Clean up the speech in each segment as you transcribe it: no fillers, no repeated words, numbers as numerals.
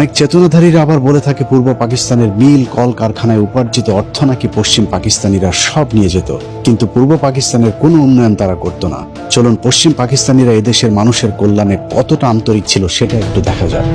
অনেক চেতনাধারীরা আবার বলে থাকে পূর্ব পাকিস্তানের মিল কল কারখানায় উপার্জিত অর্থ নাকি পশ্চিম পাকিস্তানিরা সব নিয়ে যেত, কিন্তু পূর্ব পাকিস্তানের কোনো উন্নয়ন তারা করত না। চলুন পশ্চিম পাকিস্তানিরা এদেশের মানুষের কল্যাণে কতটা আন্তরিক ছিল সেটা একটু দেখা যাক।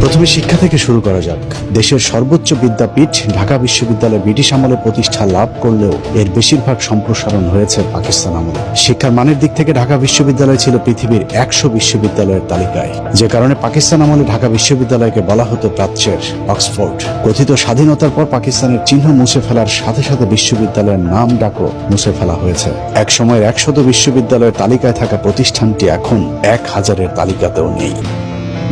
প্রথমে শিক্ষা থেকে শুরু করা যাক। দেশের সর্বোচ্চ বিদ্যাপীঠ ঢাকা বিশ্ববিদ্যালয় ব্রিটিশ আমলে প্রতিষ্ঠা লাভ করলেও এর বেশিরভাগ সম্প্রসারণ হয়েছে পাকিস্তান আমলে। শিক্ষার মানের দিক থেকে ঢাকা বিশ্ববিদ্যালয় ছিল পৃথিবীর 100 বিশ্ববিদ্যালয়ের তালিকায়, যে কারণে পাকিস্তান আমলে ঢাকা বিশ্ববিদ্যালয়কে বলা হতো প্রাচ্যের অক্সফোর্ড। কথিত স্বাধীনতার পর পাকিস্তানের চিহ্ন মুছে ফেলার সাথে সাথে বিশ্ববিদ্যালয়ের নাম ডাকও মুছে ফেলা হয়েছে। এক সময়ের 100 বিশ্ববিদ্যালয়ের তালিকায় থাকা প্রতিষ্ঠানটি এখন 1000-এর তালিকাতেও নেই।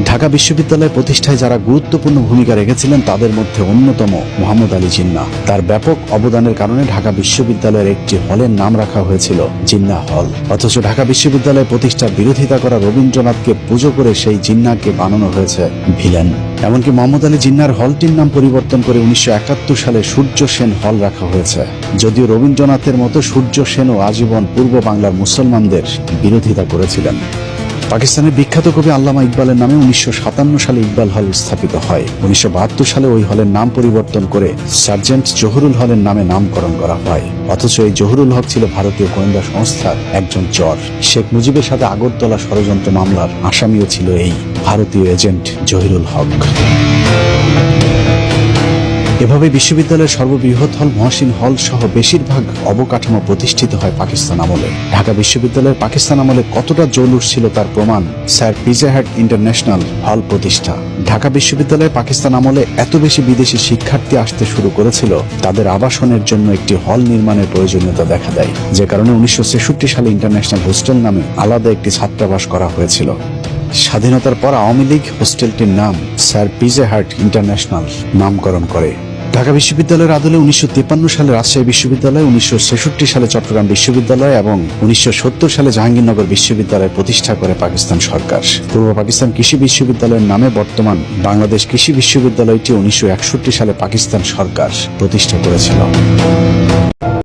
ঢাকা বিশ্ববিদ্যালয় প্রতিষ্ঠায় যারা গুরুত্বপূর্ণ ভূমিকা রেখেছিলেন তাদের মধ্যে অন্যতম মোহাম্মদ আলী জিন্নাহ। তার ব্যাপক অবদানের কারণে ঢাকা বিশ্ববিদ্যালয়ের একটি হলের নাম রাখা হয়েছিল জিন্নাহ হল। অথচ ঢাকা বিশ্ববিদ্যালয় প্রতিষ্ঠার বিরোধিতা করা রবীন্দ্রনাথকে পুজো করে সেই জিন্নাহকে বানানো হয়েছে ভিলেন। এমনকি মোহাম্মদ আলী জিন্নাহর হলটির নাম পরিবর্তন করে 1971 সালে সূর্য সেন হল রাখা হয়েছে। যদিও রবীন্দ্রনাথের মতো সূর্য সেনও আজীবন পূর্ব বাংলার মুসলমানদের বিরোধিতা করেছিলেন। পাকিস্তানের বিখ্যাত কবি আল্লামা ইকবালের নামে 1957 সালে ইকবাল হল স্থাপিত হয়। 1972 সালে ওই হলের নাম পরিবর্তন করে সার্জেন্ট জহুরুল হলের নামে নামকরণ করা হয়। অথচ এই জহুরুল হক ছিল ভারতীয় গোয়েন্দা সংস্থার একজন চর। শেখ মুজিবের সাথে আগরতলা ষড়যন্ত্র মামলার আসামিও ছিল এই ভারতীয় এজেন্ট জহিরুল হক। এভাবে বিশ্ববিদ্যালয়ের সর্ববৃহৎ হল মহসিন হল সহ বেশিরভাগ অবকাঠামো প্রতিষ্ঠিত হয় পাকিস্তান আমলে। ঢাকা বিশ্ববিদ্যালয়ের পাকিস্তান আমলে কতটা জৌলুস ছিল তার প্রমাণ স্যার পিজা হাট ইন্টারন্যাশনাল হল প্রতিষ্ঠা। ঢাকা বিশ্ববিদ্যালয়ে পাকিস্তান আমলে এত বেশি বিদেশি শিক্ষার্থী আসতে শুরু করেছিল, তাদের আবাসনের জন্য একটি হল নির্মাণের প্রয়োজনীয়তা দেখা দেয়, যে কারণে 1963 সালে ইন্টারন্যাশনাল হোস্টেল নামে আলাদা একটি ছাত্রাবাস করা হয়েছিল। স্বাধীনতার পর আওয়ামী লীগ হোস্টেলটির নাম স্যার পিজা হাট ইন্টারন্যাশনাল নামকরণ করে। ঢাকা বিশ্ববিদ্যালয়ের আদলে 1953 সালে রাজশাহী বিশ্ববিদ্যালয়, 1966 সালে চট্টগ্রাম বিশ্ববিদ্যালয় এবং 1970 সালে জাহাঙ্গীরনগর বিশ্ববিদ্যালয় প্রতিষ্ঠা করে পাকিস্তান সরকার। পূর্ব পাকিস্তান কৃষি বিশ্ববিদ্যালয়ের নামে বর্তমান বাংলাদেশ কৃষি বিশ্ববিদ্যালয়টি 1961 সালে পাকিস্তান সরকার প্রতিষ্ঠা করেছিল।